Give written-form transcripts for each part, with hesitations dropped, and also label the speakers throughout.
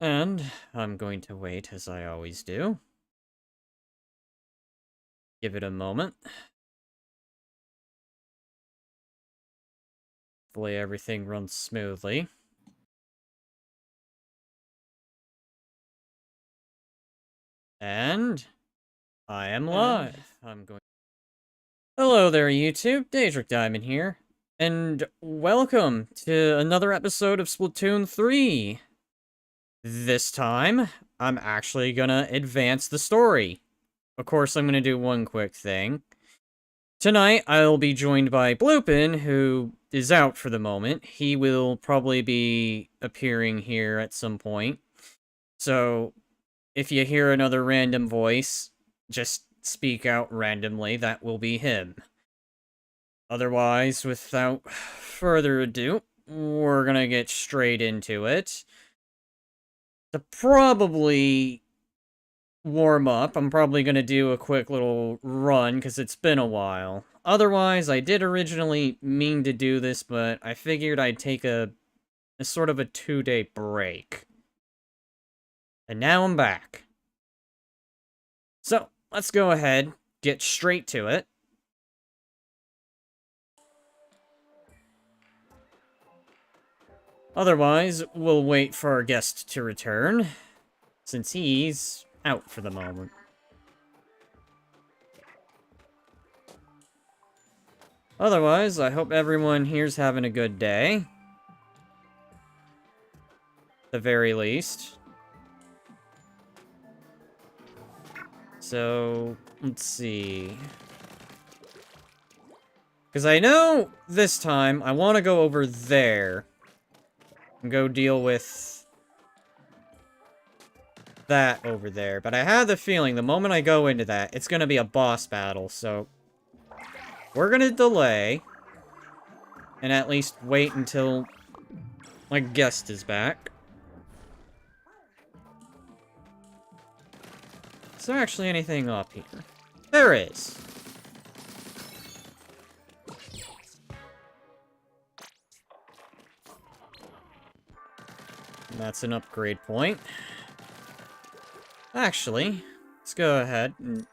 Speaker 1: And I'm going to wait as I always do. Give it a moment. Hopefully everything runs smoothly. And I am live. Hello there, YouTube. Daedric Diamond here. And welcome to another episode of Splatoon 3. This time, I'm actually gonna advance the story. Of course, I'm gonna do one quick thing. Tonight, I'll be joined by Bloopin, who is out for the moment. He will probably be appearing here at some point. So, if you hear another random voice, just speak out randomly, that will be him. Otherwise, without further ado, we're gonna get straight into it. To probably warm up, I'm probably gonna do a quick little run, because it's been a while. Otherwise, I did originally mean to do this, but I figured I'd take a sort of a 2-day break. And now I'm back. So, let's go ahead, get straight to it. Otherwise, we'll wait for our guest to return, since he's out for the moment. Otherwise, I hope everyone here's having a good day. At the very least. So, let's see. Because I know this time I want to go over there and go deal with that over there. But I have the feeling the moment I go into that, it's going to be a boss battle. So, we're going to delay and at least wait until my guest is back. Is there actually anything up here? There is. And that's an upgrade point. Actually, let's go ahead and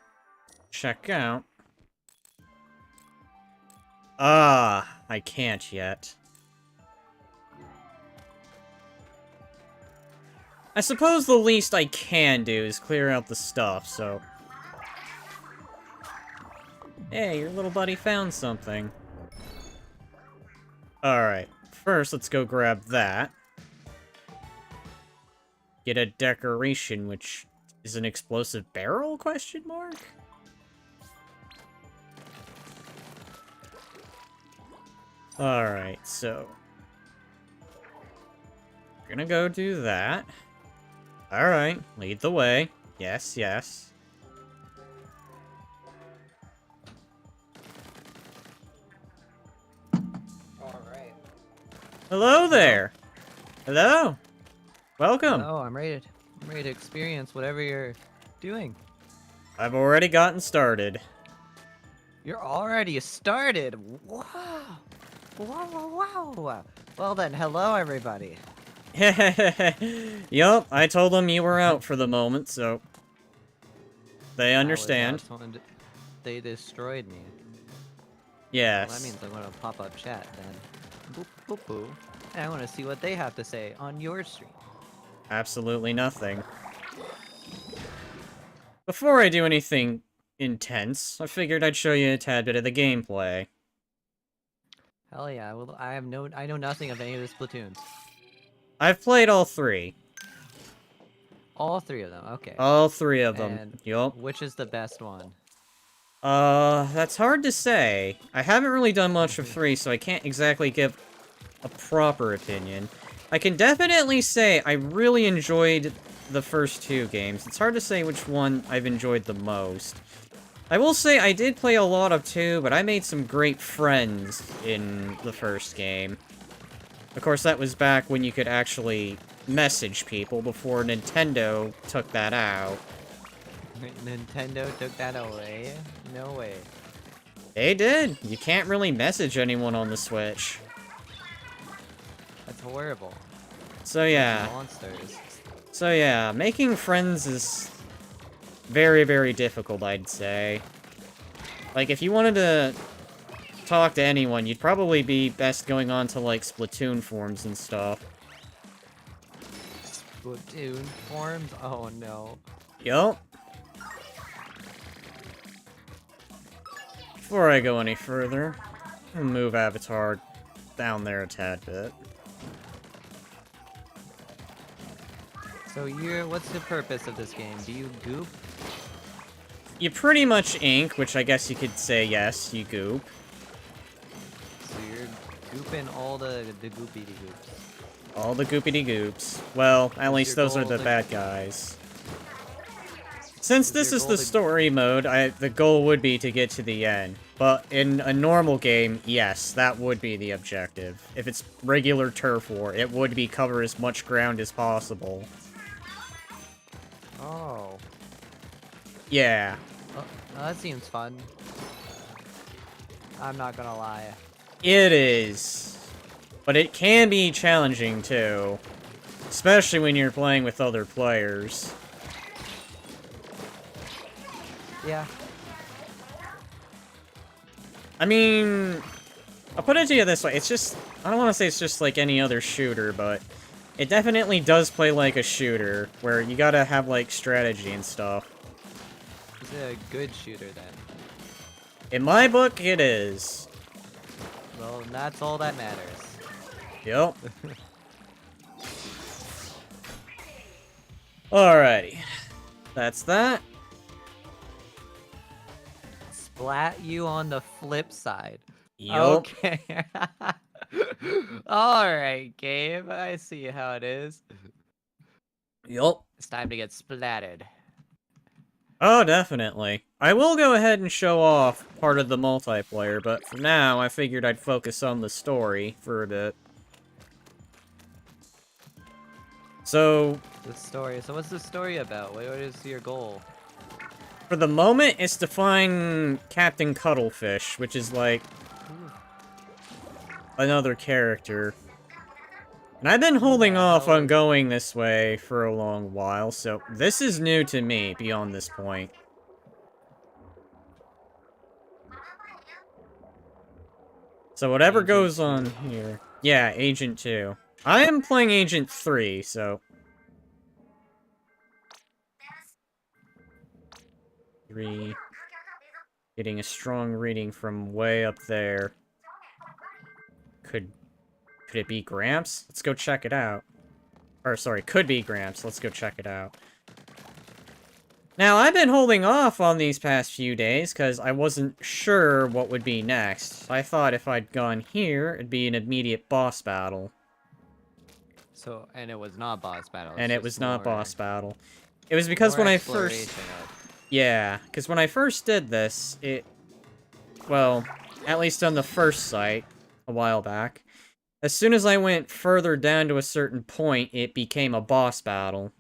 Speaker 1: check out. Ah, I can't yet. I suppose the least I can do is clear out the stuff, so... Hey, your little buddy found something. Alright, first let's go grab that. Get a decoration, which is an explosive barrel, question mark? Alright, so... We're gonna go do that. Alright, lead the way. Yes, yes.
Speaker 2: Alright.
Speaker 1: Hello there! Hello! Welcome!
Speaker 2: Oh, I'm ready to experience whatever you're doing.
Speaker 1: I've already gotten started.
Speaker 2: You're already started! Wow! Wow! Well then, hello everybody.
Speaker 1: Yup, I told them you were out for the moment, so... They understand.
Speaker 2: They destroyed me.
Speaker 1: Yes.
Speaker 2: Well, that means I'm gonna pop up chat then. Boop, boop, boop. And I wanna see what they have to say on your stream.
Speaker 1: Absolutely nothing. Before I do anything intense, I figured I'd show you a tad bit of the gameplay.
Speaker 2: Hell yeah, well, I know nothing of any of the Splatoons.
Speaker 1: I've played all three.
Speaker 2: All three of them, okay.
Speaker 1: All three of them,
Speaker 2: And
Speaker 1: yup.
Speaker 2: which is the best one?
Speaker 1: That's hard to say. I haven't really done much of 3, so I can't exactly give a proper opinion. I can definitely say I really enjoyed the first 2 games. It's hard to say which one I've enjoyed the most. I will say I did play a lot of 2, but I made some great friends in the first game. Of course, that was back when you could actually message people before Nintendo took that out.
Speaker 2: Nintendo took that away? No way.
Speaker 1: They did. You can't really message anyone on the Switch.
Speaker 2: That's horrible.
Speaker 1: So yeah.
Speaker 2: Monsters.
Speaker 1: So yeah, making friends is very, very difficult, I'd say. Like, if you wanted to talk to anyone, you'd probably be best going on to, like, Splatoon forums and stuff.
Speaker 2: Splatoon forms? Oh no.
Speaker 1: Yup. Before I go any further, I'll move Avatar down there a tad bit.
Speaker 2: So what's the purpose of this game? Do you goop?
Speaker 1: You pretty much ink, which I guess you could say yes, you goop.
Speaker 2: So you're gooping all the goopy goops.
Speaker 1: All the goopity goops. Well, at least
Speaker 2: your
Speaker 1: those are
Speaker 2: goal
Speaker 1: the
Speaker 2: to-
Speaker 1: bad guys. Since this
Speaker 2: your
Speaker 1: is
Speaker 2: goal
Speaker 1: the
Speaker 2: to-
Speaker 1: story mode, the goal would be to get to the end. But in a normal game, yes, that would be the objective. If it's regular turf war, it would be cover as much ground as possible.
Speaker 2: Oh.
Speaker 1: Yeah.
Speaker 2: Oh, that seems fun. I'm not gonna lie.
Speaker 1: It is. But it can be challenging, too. Especially when you're playing with other players.
Speaker 2: Yeah.
Speaker 1: I mean, I'll put it to you this way. It's just, I don't want to say it's just like any other shooter, but it definitely does play like a shooter, where you gotta have, like, strategy and stuff.
Speaker 2: Is it a good shooter then?
Speaker 1: In my book, it is.
Speaker 2: Well, that's all that matters.
Speaker 1: Yep. Alrighty. That's that.
Speaker 2: Splat you on the flip side.
Speaker 1: Yup.
Speaker 2: Okay. Alright, game. I see how it is.
Speaker 1: Yup.
Speaker 2: It's time to get splatted.
Speaker 1: Oh, definitely. I will go ahead and show off part of the multiplayer, but for now, I figured I'd focus on the story for a bit. So,
Speaker 2: The story. So what's the story about? What is your goal?
Speaker 1: for the moment, it's to find Captain Cuttle Fish, which is like another character. And I've been holding off on going this way for a long while, so this is new to me beyond this point. So whatever
Speaker 2: Agent
Speaker 1: goes on here... Yeah, Agent 2. I am playing Agent 3, so... 3... Getting a strong reading from way up there. Could it be Gramps? Let's go check it out. Or, sorry, could be Gramps. Let's go check it out. Now, I've been holding off on these past few days, because I wasn't sure what would be next. I thought if I'd gone here, it'd be an immediate boss battle.
Speaker 2: So, and it was not boss battle.
Speaker 1: And
Speaker 2: it's
Speaker 1: it was
Speaker 2: just
Speaker 1: not
Speaker 2: more-
Speaker 1: boss battle. It was because
Speaker 2: more
Speaker 1: when I first...
Speaker 2: exploration of-
Speaker 1: Yeah, because when I first did this, well, at least on the first site, a while back, as soon as I went further down to a certain point, it became a boss battle.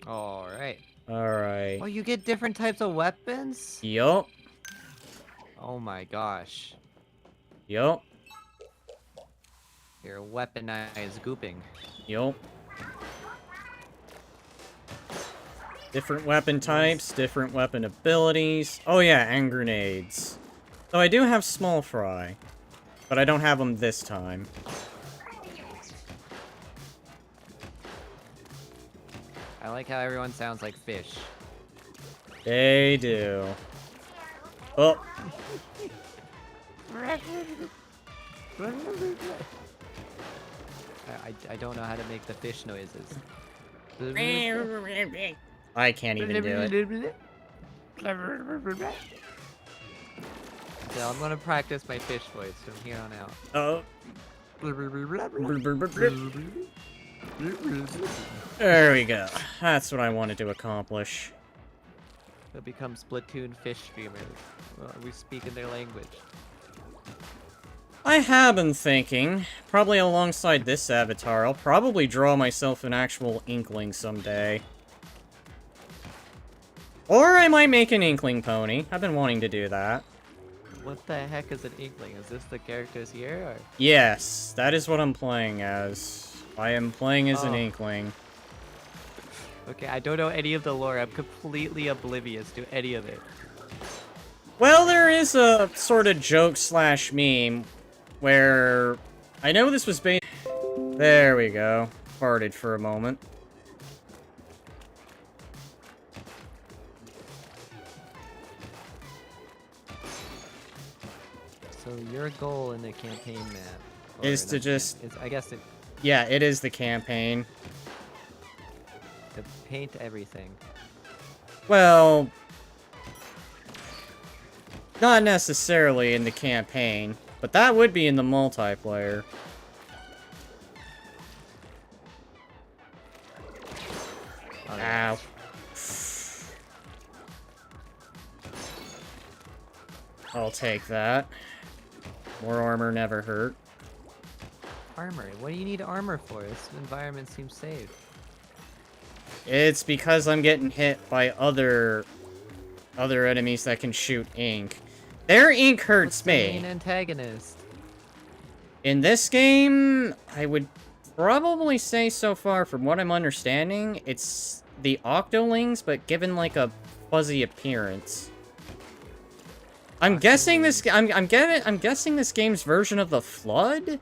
Speaker 2: Alright.
Speaker 1: Alright.
Speaker 2: Oh, you get different types of weapons?
Speaker 1: Yup.
Speaker 2: Oh my gosh.
Speaker 1: Yup.
Speaker 2: You're weaponized gooping.
Speaker 1: Yup. Different weapon types, different weapon abilities. Oh yeah, and grenades. So I do have small fry, but I don't have them this time.
Speaker 2: I like how everyone sounds like fish.
Speaker 1: They do. Oh.
Speaker 2: I don't know how to make the fish noises.
Speaker 1: I can't even do it.
Speaker 2: So I'm gonna practice my fish voice from here on out.
Speaker 1: Oh. There we go. That's what I wanted to accomplish.
Speaker 2: They'll become Splatoon fish streamers. Well, we speak in their language.
Speaker 1: I have been thinking, probably alongside this avatar, I'll probably draw myself an actual Inkling someday. Or I might make an Inkling pony. I've been wanting to do that.
Speaker 2: What the heck is an Inkling? Is this the characters here? Or?
Speaker 1: Yes, that is what I'm playing as. I am playing as an
Speaker 2: Oh.
Speaker 1: Inkling.
Speaker 2: Okay, I don't know any of the lore. I'm completely oblivious to any of it.
Speaker 1: Well, there is a sort of joke slash meme where I know this was based. There we go. Farted for a moment.
Speaker 2: So your goal in the campaign map
Speaker 1: Is to just...
Speaker 2: I guess
Speaker 1: Yeah, it is the campaign.
Speaker 2: to paint everything.
Speaker 1: Well, not necessarily in the campaign, but that would be in the multiplayer.
Speaker 2: Oh, yeah.
Speaker 1: Ow. I'll take that. More armor never hurt.
Speaker 2: Armor. What do you need armor for? This environment seems safe.
Speaker 1: It's because I'm getting hit by other enemies that can shoot ink. Their ink hurts
Speaker 2: What's the
Speaker 1: me.
Speaker 2: main antagonist?
Speaker 1: In this game, I would probably say so far, from what I'm understanding, it's the Octolings, but given like a fuzzy appearance. I'm guessing this. I'm guessing this game's version of the Flood.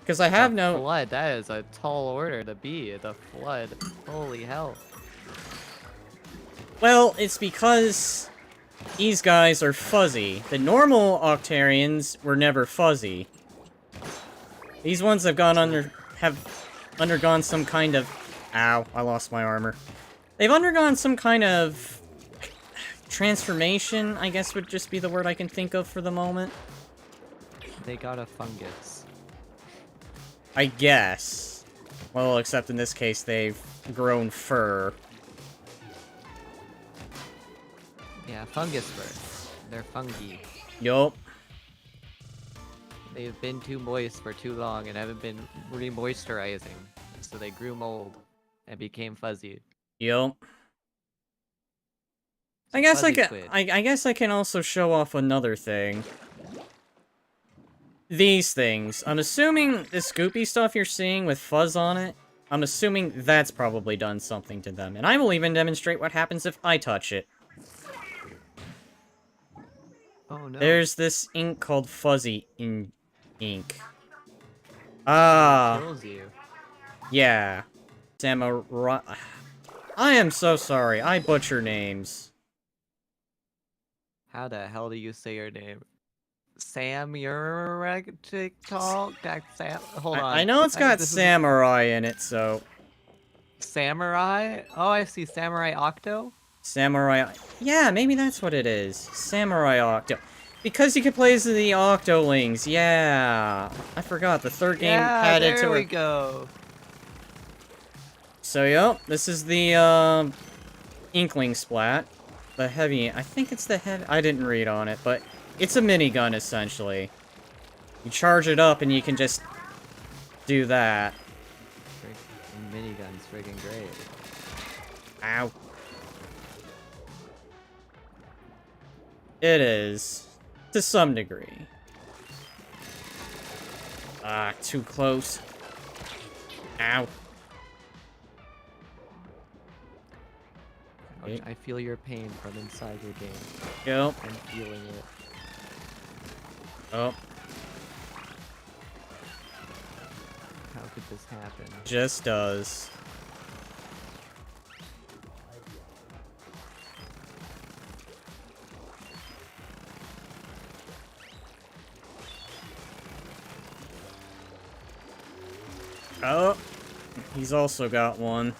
Speaker 1: Because I have no.
Speaker 2: Flood. That is a tall order to be. The Flood. Holy hell.
Speaker 1: Well, it's because these guys are fuzzy. The normal Octarians were never fuzzy. These ones have undergone some kind of... Ow, I lost my armor. They've undergone some kind of transformation, I guess would just be the word I can think of for the moment.
Speaker 2: They got a fungus.
Speaker 1: I guess. Well, except in this case, they've grown fur.
Speaker 2: Yeah, fungus fur. They're fungi.
Speaker 1: Yup.
Speaker 2: They've been too moist for too long and haven't been re-moisturizing. So they grew mold and became fuzzy.
Speaker 1: Yup.
Speaker 2: So
Speaker 1: I guess
Speaker 2: fuzzy
Speaker 1: I can.
Speaker 2: squid.
Speaker 1: I guess I can also show off another thing. These things. I'm assuming this goopy stuff you're seeing with fuzz on it. I'm assuming that's probably done something to them, and I will even demonstrate what happens if I touch it.
Speaker 2: Oh no.
Speaker 1: There's this ink called fuzzy ink.
Speaker 2: It
Speaker 1: Ah,
Speaker 2: kills you.
Speaker 1: yeah. Samurai. I am so sorry. I butcher names.
Speaker 2: How the hell do you say your name? Hold on.
Speaker 1: I know it's got
Speaker 2: this is
Speaker 1: samurai in it, so...
Speaker 2: Samurai? Oh, I see. Samurai Octo?
Speaker 1: Samurai... Yeah, maybe that's what it is. Samurai Octo. Because you could play as the Octolings, yeah. I forgot, the third game had it to
Speaker 2: there
Speaker 1: her...
Speaker 2: we go.
Speaker 1: So, yep, this is the, Inkling Splat. The heavy... I think it's the heavy... I didn't read on it, but it's a minigun, essentially. You charge it up and you can just do that.
Speaker 2: Minigun's friggin' great.
Speaker 1: Ow. It is. To some degree. Ah, too close. Ow.
Speaker 2: Ouch, I feel your pain from inside your game.
Speaker 1: Go.
Speaker 2: I'm feeling it.
Speaker 1: Oh,
Speaker 2: How could this happen?
Speaker 1: just does. Oh, he's also got one.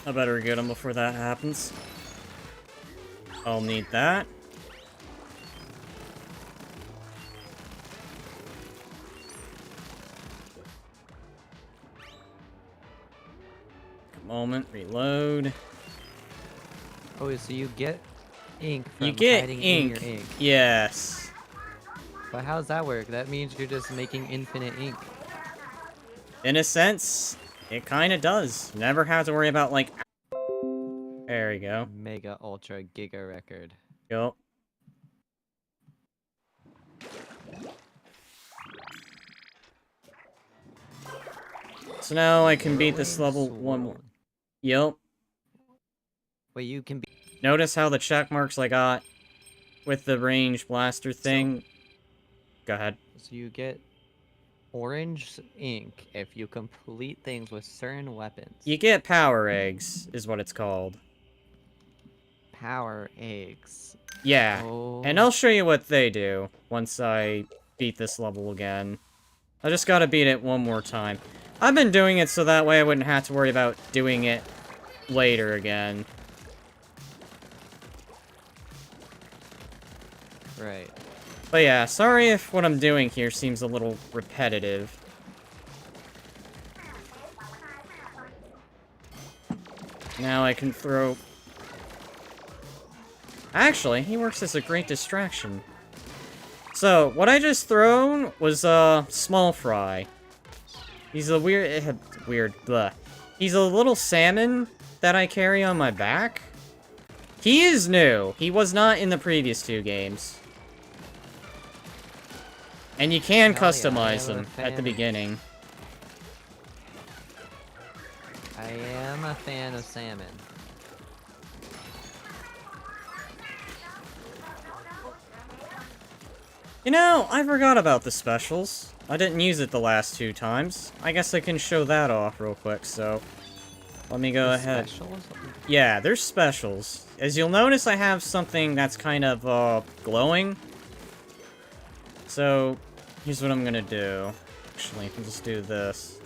Speaker 1: I better get him before that happens. I'll need that. Moment, reload.
Speaker 2: Oh, so you get ink from
Speaker 1: You get
Speaker 2: hiding in
Speaker 1: ink.
Speaker 2: your ink.
Speaker 1: Yes.
Speaker 2: But how does that work? That means you're just making infinite ink.
Speaker 1: In a sense, it kind of does. You never have to worry about, like... There we go.
Speaker 2: Mega Ultra Giga Record.
Speaker 1: Yup. So now I can beat this
Speaker 2: Growing
Speaker 1: level one more.
Speaker 2: swirl.
Speaker 1: Yep.
Speaker 2: Wait, you can be.
Speaker 1: Notice how the check marks I got with the range blaster thing? Go ahead.
Speaker 2: So you get orange ink if you complete things with certain weapons.
Speaker 1: You get power eggs, is what it's called.
Speaker 2: Power eggs.
Speaker 1: Yeah.
Speaker 2: Oh.
Speaker 1: And I'll show you what they do once I beat this level again. I just gotta beat it one more time. I've been doing it so that way I wouldn't have to worry about doing it later again.
Speaker 2: Right.
Speaker 1: But yeah, sorry if what I'm doing here seems a little repetitive. Now I can throw... Actually, he works as a great distraction. So, what I just thrown was, small fry. He's a weird, He's a little salmon that I carry on my back. He is new. He was not in the previous two games. And you can customize him at the beginning.
Speaker 2: I am a fan of salmon.
Speaker 1: You know, I forgot about the specials. I didn't use it the last two times. I guess I can show that off real quick, so... Let me go ahead.
Speaker 2: Specials?
Speaker 1: Yeah, there's specials. As you'll notice, I have something that's kind of, glowing. So, here's what I'm gonna do. Actually, I'll just do this.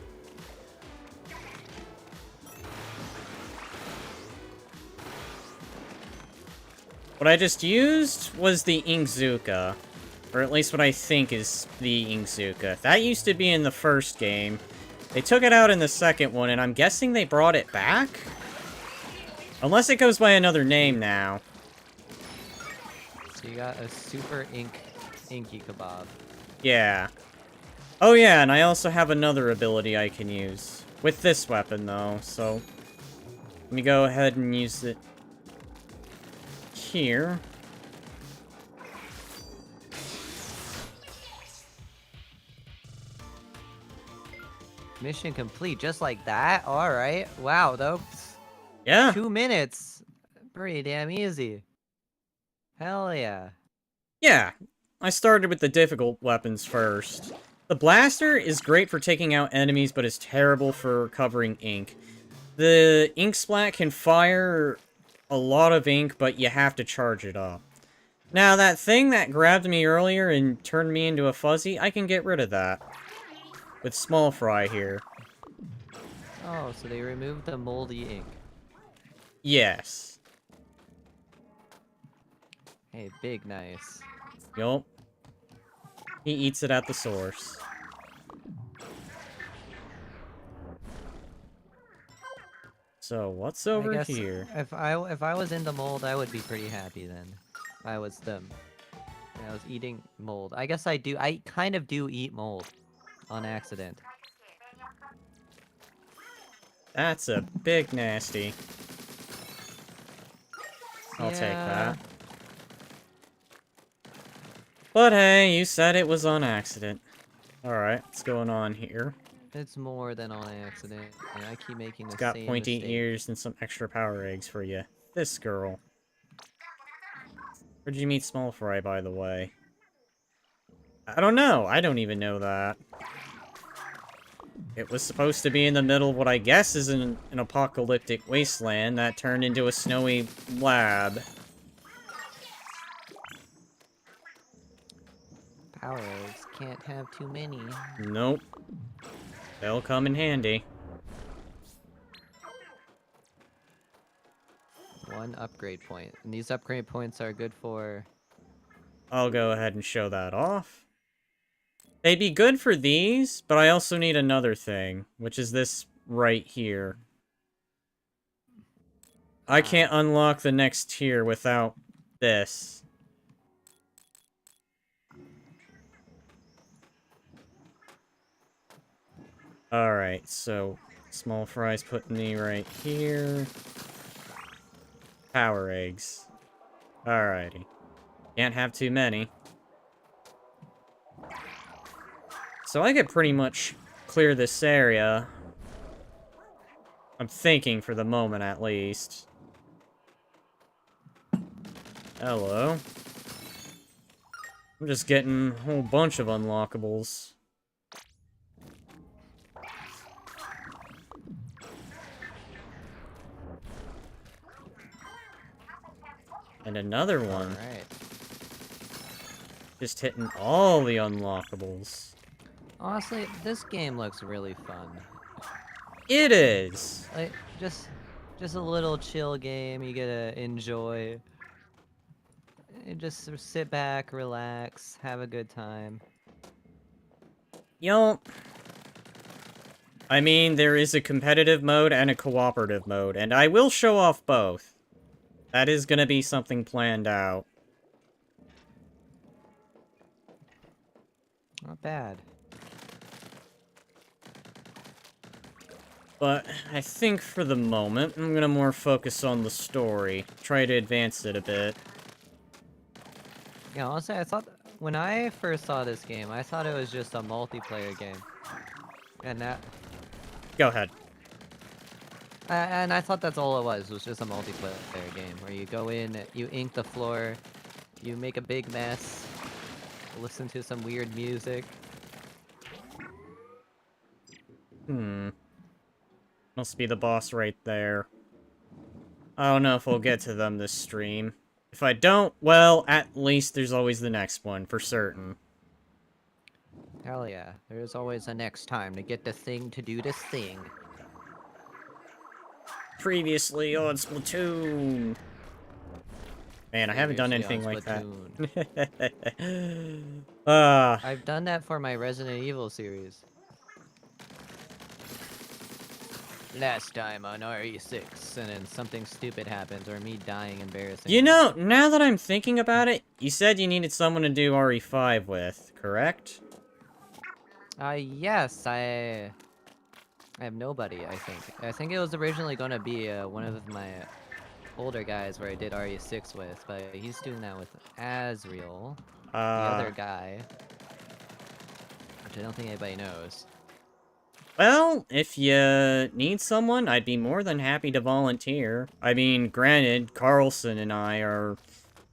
Speaker 1: What I just used was the Inkzuka. Or at least what I think is the Inkzuka. That used to be in the first game. They took it out in the second one, and I'm guessing they brought it back? Unless it goes by another name now.
Speaker 2: So you got a super inky kebab.
Speaker 1: Yeah. Oh yeah, and I also have another ability I can use. With this weapon, though, so... Let me go ahead and use it... here.
Speaker 2: Mission complete, just like that? Alright. Wow, though.
Speaker 1: Yeah.
Speaker 2: 2 minutes. Pretty damn easy. Hell yeah.
Speaker 1: Yeah. I started with the difficult weapons first. The blaster is great for taking out enemies, but is terrible for covering ink. The ink splat can fire a lot of ink, but you have to charge it up. Now, that thing that grabbed me earlier and turned me into a fuzzy, I can get rid of that. With small fry here.
Speaker 2: Oh, so they removed the moldy ink.
Speaker 1: Yes.
Speaker 2: Hey, big nice.
Speaker 1: Yup. He eats it at the source. So, what's over here?
Speaker 2: If I was in the mold, I would be pretty happy then. If I was them. I was eating mold. I guess I do. I kind of do eat mold. On accident.
Speaker 1: That's a big nasty. I'll take that. But hey, you said it was on accident. Alright, what's going on here?
Speaker 2: It's more than on accident. And I keep making the
Speaker 1: It's got
Speaker 2: same
Speaker 1: pointy
Speaker 2: mistake.
Speaker 1: ears and some extra power eggs for you. This girl. Where'd you meet Small Fry, by the way? I don't know. I don't even know that. It was supposed to be in the middle of what I guess is an apocalyptic wasteland that turned into a snowy lab.
Speaker 2: Power eggs can't have too many.
Speaker 1: Nope. They'll come in handy.
Speaker 2: One upgrade point. And these upgrade points are good for...
Speaker 1: I'll go ahead and show that off. They'd be good for these, but I also need another thing, which is this right here. I can't unlock the next tier without this. Alright, so small fries put me right here. Power eggs. Alrighty. Can't have too many. So I could pretty much clear this area I'm thinking for the moment, at least. Hello. I'm just getting a whole bunch of unlockables. And another one.
Speaker 2: Alright.
Speaker 1: Just hitting all the unlockables.
Speaker 2: Honestly, this game looks really fun.
Speaker 1: It is!
Speaker 2: Like, just a little chill game you get to enjoy. And just sort of sit back, relax, have a good time.
Speaker 1: Yup. I mean, there is a competitive mode and a cooperative mode, and I will show off both. That is gonna be something planned out.
Speaker 2: Not bad.
Speaker 1: But I think for the moment, I'm gonna more focus on the story. Try to advance it a bit.
Speaker 2: Yeah, honestly, I thought when I first saw this game, I thought it was just a multiplayer game, and
Speaker 1: Go ahead.
Speaker 2: and I thought that's all it was just a multiplayer game where you go in, you ink the floor, you make a big mess, listen to some weird music.
Speaker 1: Must be the boss right there. I don't know if we'll get to them this stream. If I don't, well, at least there's always the next one, for certain.
Speaker 2: Hell yeah, there's always a next time to get the thing to do this thing.
Speaker 1: Previously on Splatoon! Man, I haven't done anything like that.
Speaker 2: I've done that for my Resident Evil series. Last time on RE6, and then something stupid happens, or me dying embarrassingly.
Speaker 1: You know, now that I'm thinking about it, you said you needed someone to do RE5 with, correct?
Speaker 2: Yes, I have nobody, I think. I think it was originally gonna be one of my older guys where I did RE6 with, but he's doing that with Azriel, the other guy, which I don't think anybody knows.
Speaker 1: Well, if you need someone, I'd be more than happy to volunteer. I mean, granted, Carlson and I are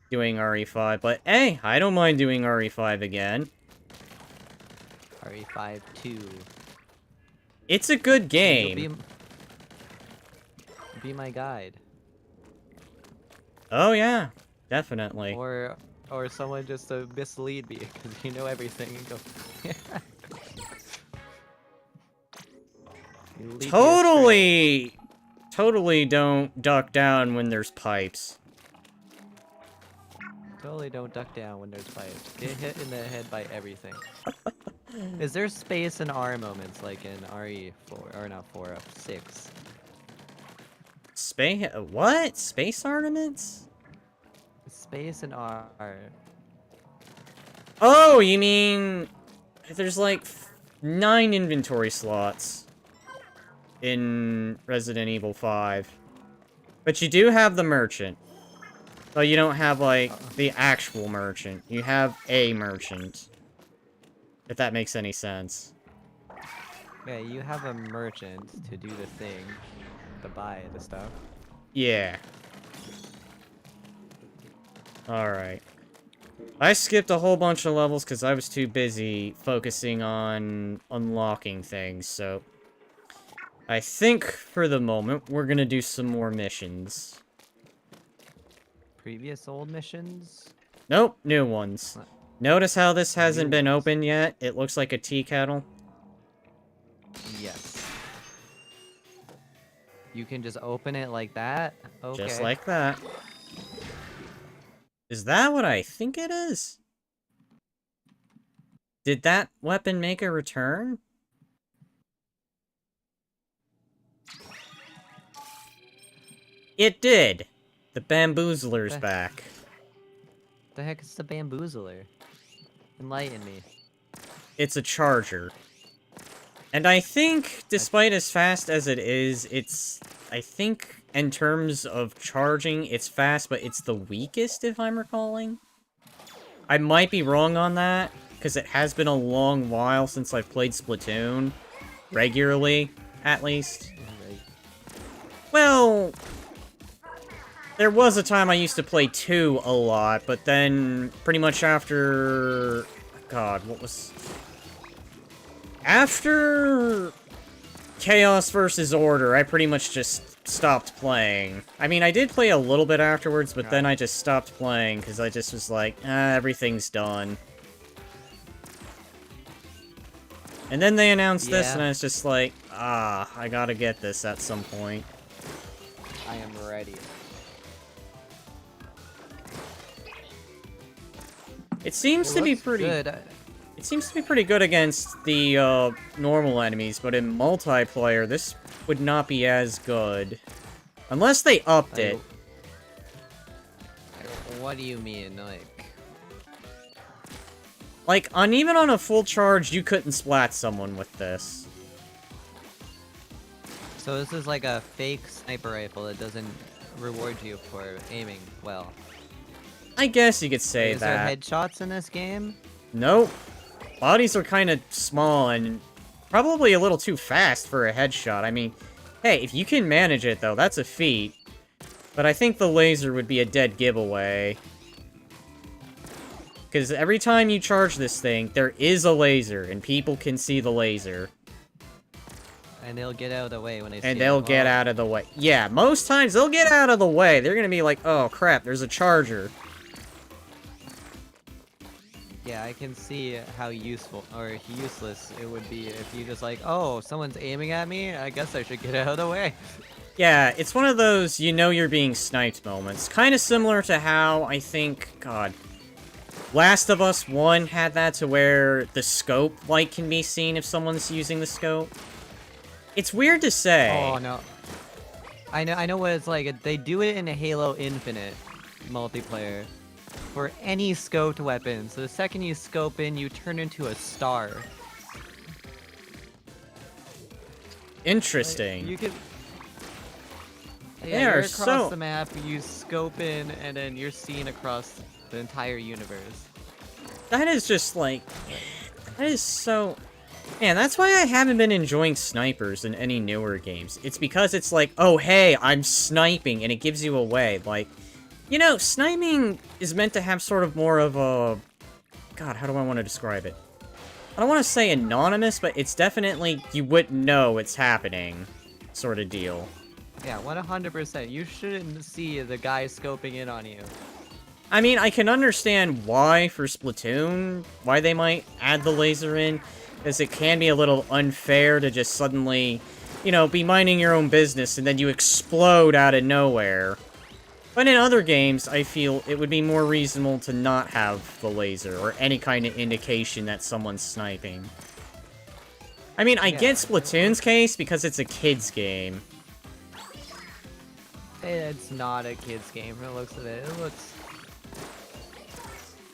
Speaker 1: doing RE5, but hey, I don't mind doing RE5 again.
Speaker 2: RE5 2.
Speaker 1: It's a good game.
Speaker 2: You'll be my guide.
Speaker 1: Oh yeah, definitely.
Speaker 2: Or someone just to mislead me, because you know everything and go... You lead me astray.
Speaker 1: Totally don't duck down when there's pipes.
Speaker 2: Totally don't duck down when there's pipes. Get hit in the head by everything. Is there space and R moments like in RE4 or not 4 up 6?
Speaker 1: What? Space ornaments?
Speaker 2: Space and R.
Speaker 1: Oh, you mean there's like 9 inventory slots in Resident Evil 5. But you do have the merchant. So you don't have like the actual merchant. You have a merchant. If that makes any sense.
Speaker 2: Yeah, you have a merchant to do the thing, to buy the stuff.
Speaker 1: Yeah. Alright. I skipped a whole bunch of levels because I was too busy focusing on unlocking things, so... I think, for the moment, we're gonna do some more missions.
Speaker 2: Previous old missions?
Speaker 1: Nope, new ones. Notice how this hasn't been opened yet? It looks like a tea kettle.
Speaker 2: Yes. You can just open it like that? Okay.
Speaker 1: Just like that. Is that what I think it is? Did that weapon make a return? It did! The bamboozler's back.
Speaker 2: The heck is the bamboozler? Enlighten me.
Speaker 1: It's a charger. And I think, despite as fast as it is, I think, in terms of charging, it's fast, but it's the weakest, if I'm recalling. I might be wrong on that, because it has been a long while since I've played Splatoon. Regularly, at least. Well, there was a time I used to play 2 a lot, but then pretty much after... God, what was... After Chaos versus Order, I pretty much just stopped playing. I mean, I did play a little bit afterwards, but then I just stopped playing, because I just was like, everything's done. And then they announced this, and I was just like, I gotta get this at some point.
Speaker 2: I am ready.
Speaker 1: It seems to be pretty
Speaker 2: good.
Speaker 1: It seems to be pretty good against the normal enemies, but in multiplayer, this would not be as good. Unless they upped it.
Speaker 2: What do you mean,
Speaker 1: Like, even on a full charge, you couldn't splat someone with this.
Speaker 2: So this is like a fake sniper rifle that doesn't reward you for aiming well.
Speaker 1: I guess you could say
Speaker 2: Is
Speaker 1: that.
Speaker 2: there headshots in this game?
Speaker 1: Nope. Bodies are kind of small and probably a little too fast for a headshot. I mean, hey, if you can manage it, though, that's a feat. But I think the laser would be a dead giveaway. Because every time you charge this thing, there is a laser, and people can see the laser.
Speaker 2: And they'll get out of the way when they see it.
Speaker 1: And they'll get out of the way. Yeah, most times they'll get out of the way. They're gonna be like, oh crap, there's a charger.
Speaker 2: Yeah, I can see how useful or useless it would be if you just like, oh, someone's aiming at me, I guess I should get out of the way.
Speaker 1: Yeah, it's one of those you know you're being sniped moments. Kind of similar to how, I think, God, Last of Us 1 had that to where the scope light can be seen if someone's using the scope. It's weird to say.
Speaker 2: Oh, no. I know what it's like. They do it in Halo Infinite multiplayer for any scoped weapon. So the second you scope in, you turn into a star.
Speaker 1: Interesting.
Speaker 2: Like, you could...
Speaker 1: They
Speaker 2: Yeah, you're
Speaker 1: are
Speaker 2: across
Speaker 1: so...
Speaker 2: the map, you scope in, and then you're seen across the entire universe.
Speaker 1: That is just like... That is so... Man, that's why I haven't been enjoying snipers in any newer games. It's because it's like, oh hey, I'm sniping, and it gives you away. Like, you know, sniping is meant to have sort of more of a... God, how do I want to describe it? I don't want to say anonymous, but it's definitely, you wouldn't know it's happening, sort of deal.
Speaker 2: Yeah, 100%. You shouldn't see the guy scoping in on you.
Speaker 1: I mean, I can understand why for Splatoon, why they might add the laser in, because it can be a little unfair to just suddenly, you know, be minding your own business and then you explode out of nowhere. But in other games, I feel it would be more reasonable to not have the laser or any kind of indication that someone's sniping. I mean, I get Splatoon's case because it's a kid's game.
Speaker 2: It's not a kid's game from the looks of it. It looks...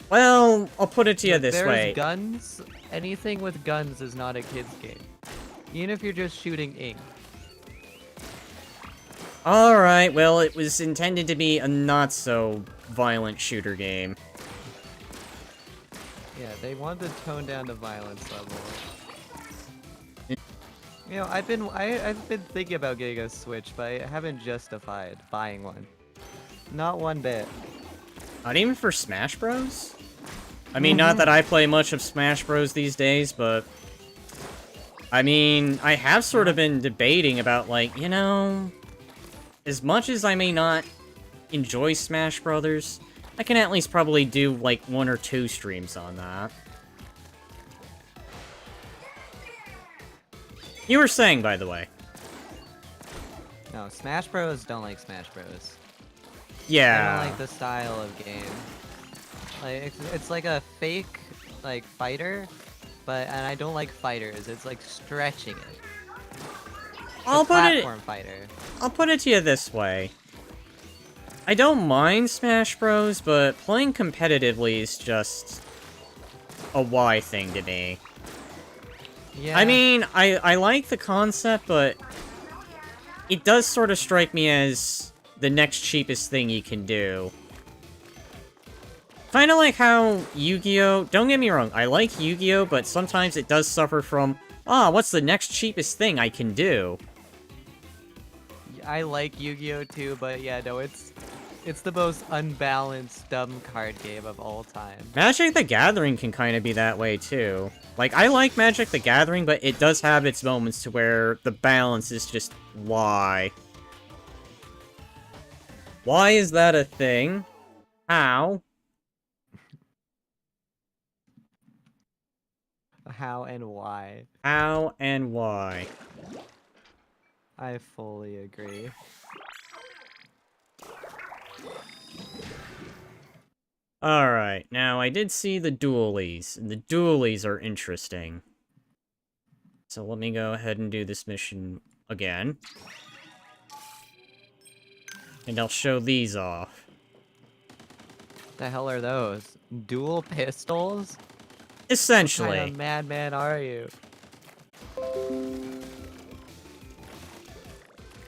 Speaker 1: Well, I'll put it to you this way.
Speaker 2: There's guns. Anything with guns is not a kid's game. Even if you're just shooting ink.
Speaker 1: Alright, well, it was intended to be a not-so-violent shooter game.
Speaker 2: Yeah, they want to tone down the violence level. You know, I've been thinking about getting a Switch, but I haven't justified buying one. Not one bit.
Speaker 1: Not even for Smash Bros? I mean, not that I play much of Smash Bros these days, but... I mean, I have sort of been debating about, like, you know... As much as I may not enjoy Smash Brothers, I can at least probably do, like, 1 or 2 streams on that. You were saying, by the way.
Speaker 2: No, Smash Bros don't like Smash Bros.
Speaker 1: Yeah.
Speaker 2: I don't like the style of game. Like, it's like a fake, like, fighter, and I don't like fighters. It's like stretching it. I'll
Speaker 1: put it to you this way. I don't mind Smash Bros, but playing competitively is just a why thing to me.
Speaker 2: Yeah.
Speaker 1: I mean, I like the concept, but it does sort of strike me as the next cheapest thing you can do. Kind of like how Yu-Gi-Oh! Don't get me wrong, I like Yu-Gi-Oh! But sometimes it does suffer from, what's the next cheapest thing I can do?
Speaker 2: I like Yu-Gi-Oh too, but yeah, no, it's the most unbalanced, dumb card game of all time.
Speaker 1: Magic the Gathering can kind of be that way, too. Like, I like Magic the Gathering, but it does have its moments to where the balance is just... why? Why is that a thing? How?
Speaker 2: How and why?
Speaker 1: How and why?
Speaker 2: I fully agree.
Speaker 1: Alright, now I did see the dualies, and the dualies are interesting. So let me go ahead and do this mission again. And I'll show these off.
Speaker 2: The hell are those? Dual pistols?
Speaker 1: Essentially.
Speaker 2: What kind of madman are you?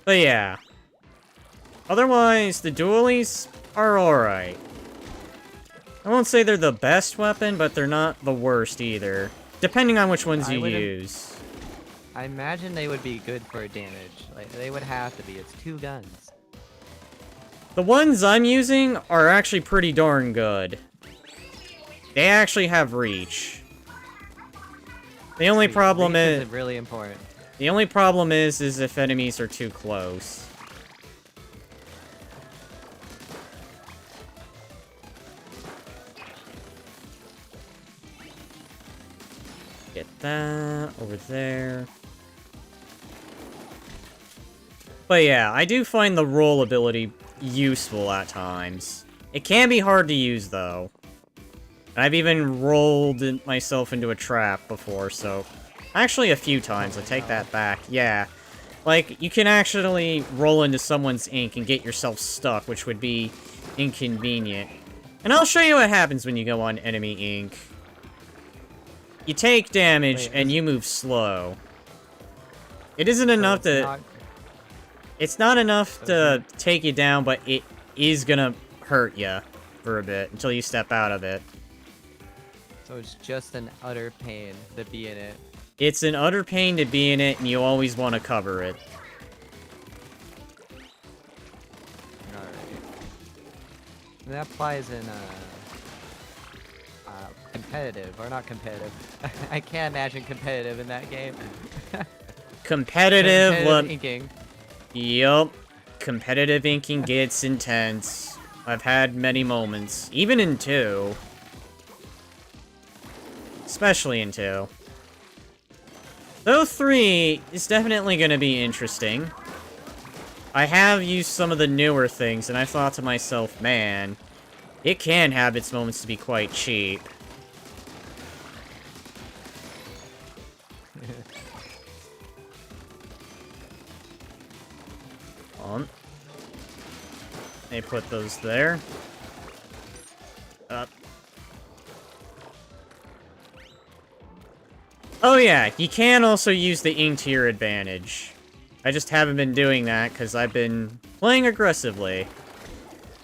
Speaker 1: But yeah. Otherwise, the dualies are alright. I won't say they're the best weapon, but they're not the worst either. Depending on which ones you use.
Speaker 2: I imagine they would be good for damage. Like, they would have to be. It's 2 guns.
Speaker 1: The ones I'm using are actually pretty darn good. They actually have reach. The only problem is
Speaker 2: really important.
Speaker 1: The only problem is if enemies are too close. Get that over there. But yeah, I do find the roll ability useful at times. It can be hard to use, though. I've even rolled myself into a trap before, so... Actually, a few times. I take that back. Yeah. Like, you can actually roll into someone's ink and get yourself stuck, which would be inconvenient. And I'll show you what happens when you go on enemy ink. You take damage, and you move slow. It isn't enough to... It's not enough to take you down, but it is gonna hurt you for a bit until you step out of it.
Speaker 2: So it's just an utter pain to be in it.
Speaker 1: It's an utter pain to be in it, and you always want to cover it.
Speaker 2: Alright. That applies in, competitive, or not competitive. I can't imagine competitive in that game.
Speaker 1: Competitive
Speaker 2: inking.
Speaker 1: Yup. Competitive inking gets intense. I've had many moments. Even in 2. Especially in 2. Though 3 is definitely going to be interesting. I have used some of the newer things, and I thought to myself, man, it can have its moments to be quite cheap. On. They put those there. Up. Oh yeah, you can also use the ink to your advantage. I just haven't been doing that because I've been playing aggressively.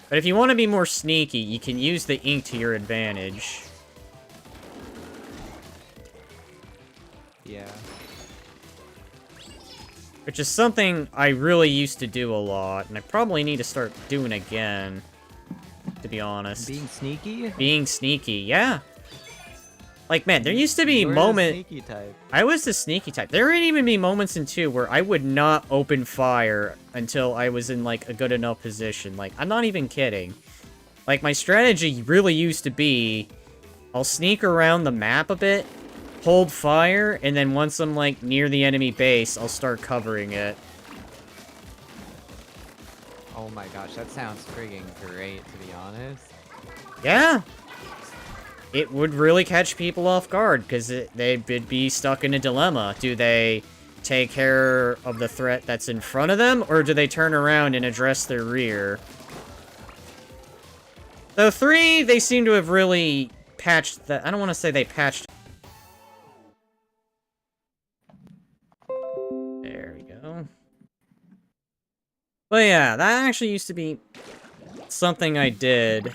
Speaker 1: But if you want to be more sneaky, you can use the ink to your advantage.
Speaker 2: Yeah.
Speaker 1: Which is something I really used to do a lot, and I probably need to start doing again, to be honest.
Speaker 2: Being sneaky?
Speaker 1: Being sneaky, yeah. Like, man, there used to be
Speaker 2: You're
Speaker 1: moments...
Speaker 2: the sneaky type.
Speaker 1: I was the sneaky type. There would even be moments in 2 where I would not open fire until I was in, like, a good enough position. Like, I'm not even kidding. Like, my strategy really used to be... I'll sneak around the map a bit, hold fire, and then once I'm, like, near the enemy base, I'll start covering it.
Speaker 2: Oh my gosh, that sounds friggin' great, to be honest.
Speaker 1: Yeah. It would really catch people off guard, because they'd be stuck in a dilemma. Do they take care of the threat that's in front of them, or do they turn around and address their rear? So 3, they seem to have really patched that. I don't want to say they patched. There we go. But yeah, that actually used to be something I did.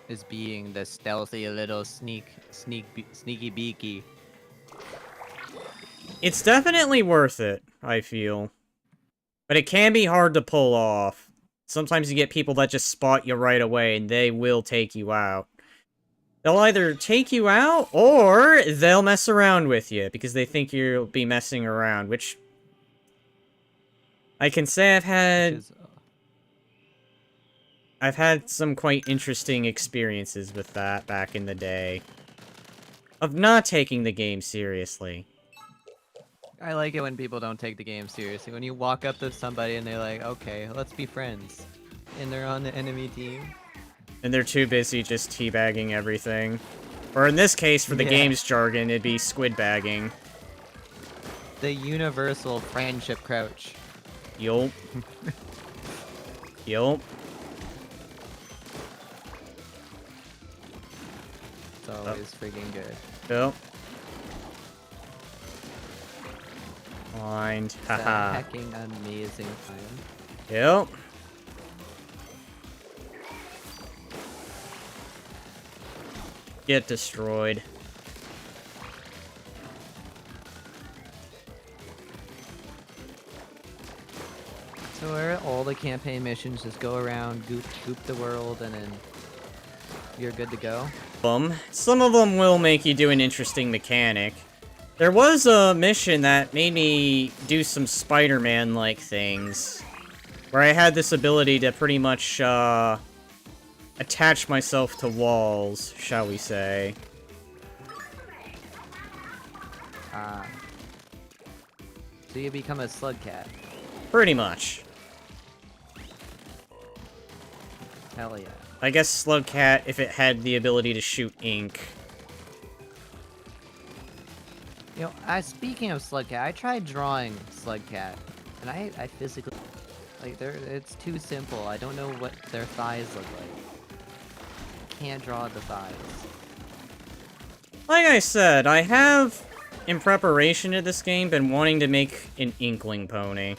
Speaker 2: Is being the stealthy little sneaky beaky.
Speaker 1: It's definitely worth it, I feel. But it can be hard to pull off. Sometimes you get people that just spot you right away, and they will take you out. They'll either take you out, or they'll mess around with you, because they think you'll be messing around, which... I can say I've had some quite interesting experiences with that back in the day. Of not taking the game seriously.
Speaker 2: I like it when people don't take the game seriously. When you walk up to somebody and they're like, okay, let's be friends. And they're on the enemy team.
Speaker 1: And they're too busy just teabagging everything. Or in this case, for the game's jargon, it'd be squid bagging.
Speaker 2: The universal friendship crouch.
Speaker 1: Yup. Yup.
Speaker 2: It's always freaking good.
Speaker 1: Yup. Blind. Haha.
Speaker 2: Hacking amazing time.
Speaker 1: Yep. Get destroyed.
Speaker 2: So are all the campaign missions just go around, goop the world, and then you're good to go?
Speaker 1: Some of them will make you do an interesting mechanic. There was a mission that made me do some Spider-Man-like things, where I had this ability to pretty much, attach myself to walls, shall we say.
Speaker 2: So you become a slug cat.
Speaker 1: Pretty much.
Speaker 2: Hell yeah.
Speaker 1: I guess Slugcat, if it had the ability to shoot ink.
Speaker 2: You know, speaking of slug cat, I tried drawing slug cat, and I physically, like, it's too simple. I don't know what their thighs look like. Can't draw the thighs.
Speaker 1: Like I said, I have, in preparation to this game, been wanting to make an Inkling pony.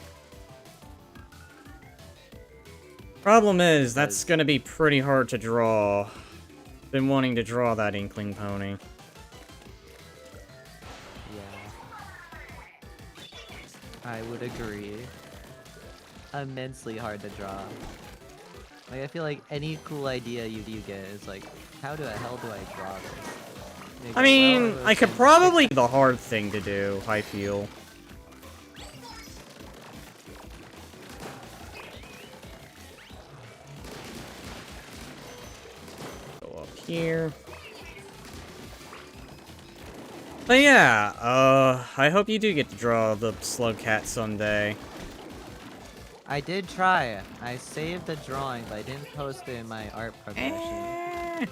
Speaker 1: Problem is, that's gonna be pretty hard to draw. Been wanting to draw that Inkling pony.
Speaker 2: Yeah. I would agree. Immensely hard to draw. Like, I feel like any cool idea you get is like, how the hell do I draw this?
Speaker 1: I mean, I could probably do the hard thing to do, I feel. Go up here. But yeah, I hope you do get to draw the slug cat someday.
Speaker 2: I did try. I saved the drawing, but I didn't post it in my art progression.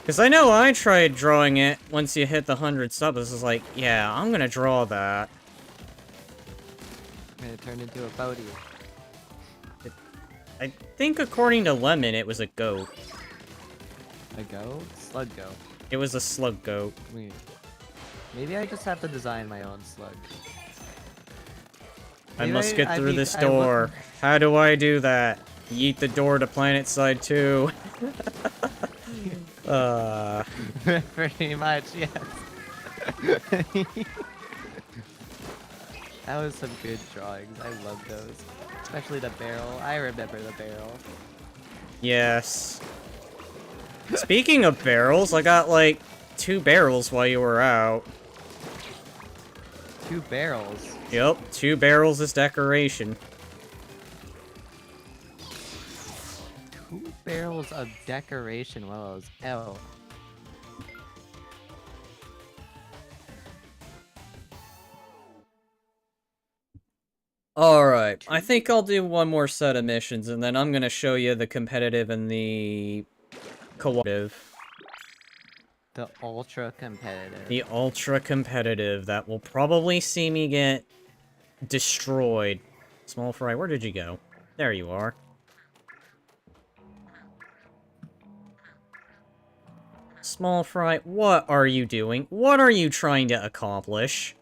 Speaker 1: Because I know I tried drawing it once you hit the 100 subs. This is like, yeah, I'm gonna draw that.
Speaker 2: And it turned into a boaty.
Speaker 1: I think according to Lemon, it was a goat.
Speaker 2: A goat? Slug goat.
Speaker 1: It was a slug goat.
Speaker 2: Wait. Maybe I just have to design my own slug.
Speaker 1: I must get through this door. How do I do that? Yeet the door to Planet Side 2.
Speaker 2: Pretty much, yes. That was some good drawings. I love those. Especially the barrel. I remember the barrel.
Speaker 1: Yes. Speaking of barrels, I got like 2 barrels while you were out.
Speaker 2: 2 barrels?
Speaker 1: Yep, 2 barrels as decoration.
Speaker 2: 2 barrels of decoration willows. Oh.
Speaker 1: Alright, I think I'll do one more set of missions, and then I'm gonna show you the competitive and the cooperative.
Speaker 2: The ultra competitive.
Speaker 1: The ultra competitive that will probably see me get destroyed. Small fry, where did you go? There you are. Small fry, what are you doing? What are you trying to accomplish?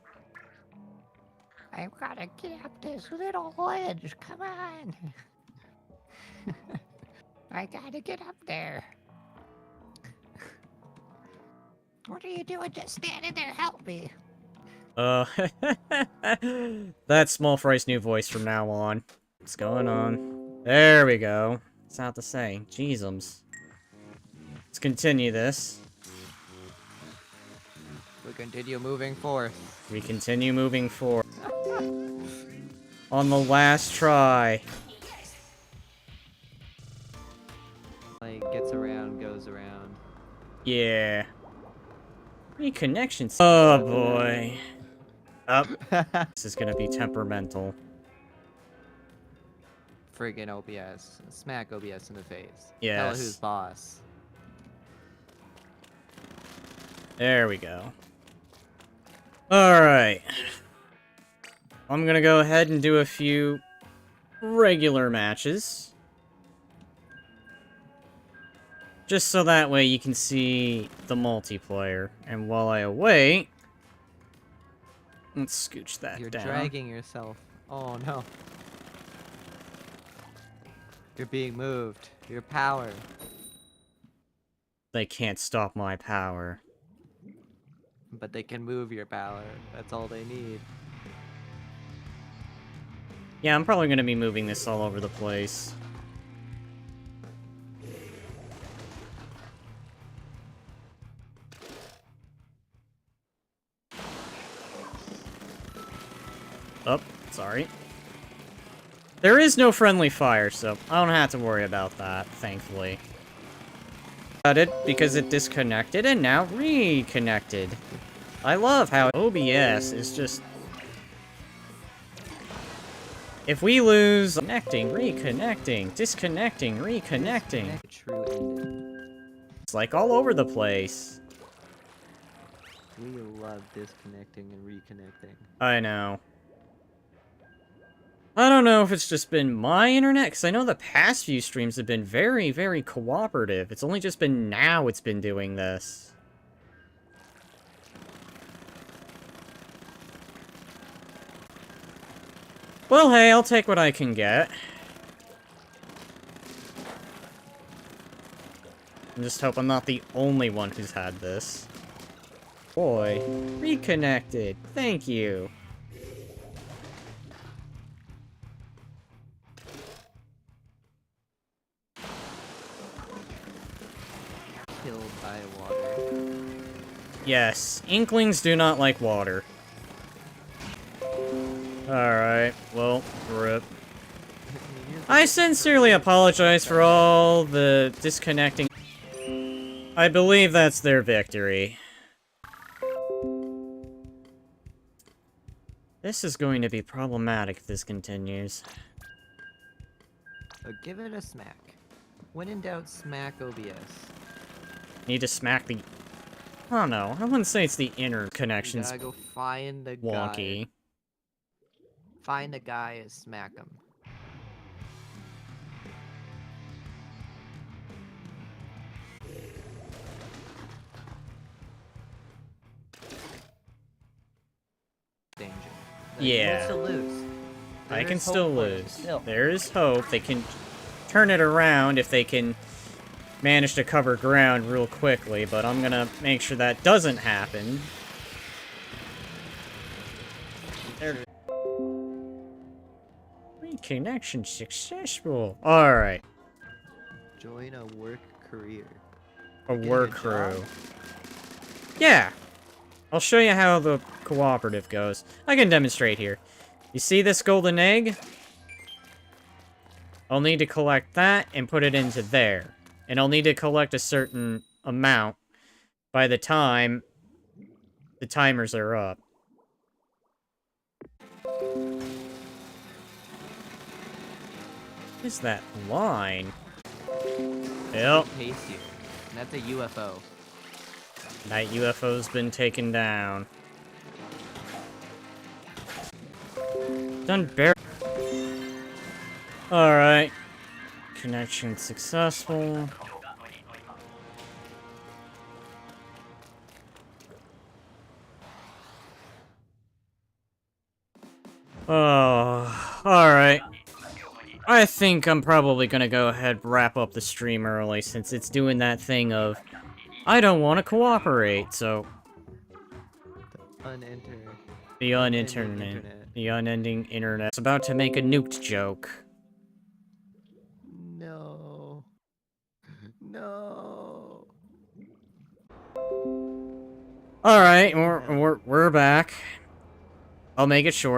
Speaker 2: I've gotta get up this little ledge, come on! I gotta get up there.
Speaker 3: What are you doing just standing there? Help me.
Speaker 1: That's Small Fry's new voice from now on. What's going on? There we go. It's not to say. Jeezums. Let's continue this.
Speaker 2: We continue moving forth.
Speaker 1: We continue moving forward. On the last try.
Speaker 2: Like, gets around, goes around.
Speaker 1: Yeah. Reconnections. Oh boy. Up. This is gonna be temperamental.
Speaker 2: Friggin' OBS. Smack OBS in the face.
Speaker 1: Yes.
Speaker 2: Tell who's boss.
Speaker 1: There we go. Alright. I'm gonna go ahead and do a few regular matches. Just so that way you can see the multiplayer. And while I await... Let's scooch that
Speaker 2: You're
Speaker 1: down.
Speaker 2: dragging yourself. Oh no. You're being moved. Your power.
Speaker 1: They can't stop my power.
Speaker 2: But they can move your power. That's all they need.
Speaker 1: Yeah, I'm probably gonna be moving this all over the place. Oh, sorry. There is no friendly fire, so I don't have to worry about that, thankfully. Got it because it disconnected and now reconnected. I love how OBS is just... If we lose... Connecting, reconnecting, disconnecting, reconnecting.
Speaker 2: True ending.
Speaker 1: It's like all over the place.
Speaker 2: We love disconnecting and reconnecting.
Speaker 1: I know. I don't know if it's just been my internet, because I know the past few streams have been very, very cooperative. It's only just been now it's been doing this. Well, hey, I'll take what I can get. I just hope I'm not the only one who's had this. Boy, reconnected. Thank you.
Speaker 2: Killed by water.
Speaker 1: Yes, Inklings do not like water. Alright, well, rip. I sincerely apologize for all the disconnecting. I believe that's their victory. This is going to be problematic if this continues.
Speaker 2: So give it a smack. When in doubt, smack OBS.
Speaker 1: Need to smack the... I don't know, I wouldn't say it's the inner connections
Speaker 2: You gotta go find the
Speaker 1: wonky.
Speaker 2: guy. Find a guy and smack him. Danger. You
Speaker 1: Yeah.
Speaker 2: can still lose.
Speaker 1: I can
Speaker 2: There's hope
Speaker 1: still
Speaker 2: for you,
Speaker 1: lose.
Speaker 2: still.
Speaker 1: There is hope. They can turn it around if they can manage to cover ground real quickly, but I'm gonna make sure that doesn't happen. There. Reconnection successful. Alright.
Speaker 2: Join a work career.
Speaker 1: A
Speaker 2: Getting
Speaker 1: work
Speaker 2: a
Speaker 1: crew.
Speaker 2: job?
Speaker 1: Yeah. I'll show you how the cooperative goes. I can demonstrate here. You see this golden egg? I'll need to collect that and put it into there. And I'll need to collect a certain amount by the time the timers are up. What is that line? Yep,
Speaker 2: Pace you. And that's a UFO.
Speaker 1: that UFO's been taken down. Done bear. Alright. Connection successful. Oh, alright. I think I'm probably gonna go ahead and wrap up the stream early since it's doing that thing of I don't want to cooperate, so... The
Speaker 2: internet.
Speaker 1: The unending internet. It's about to make a nuked joke.
Speaker 2: No. No.
Speaker 1: Alright, we're back. I'll make it short.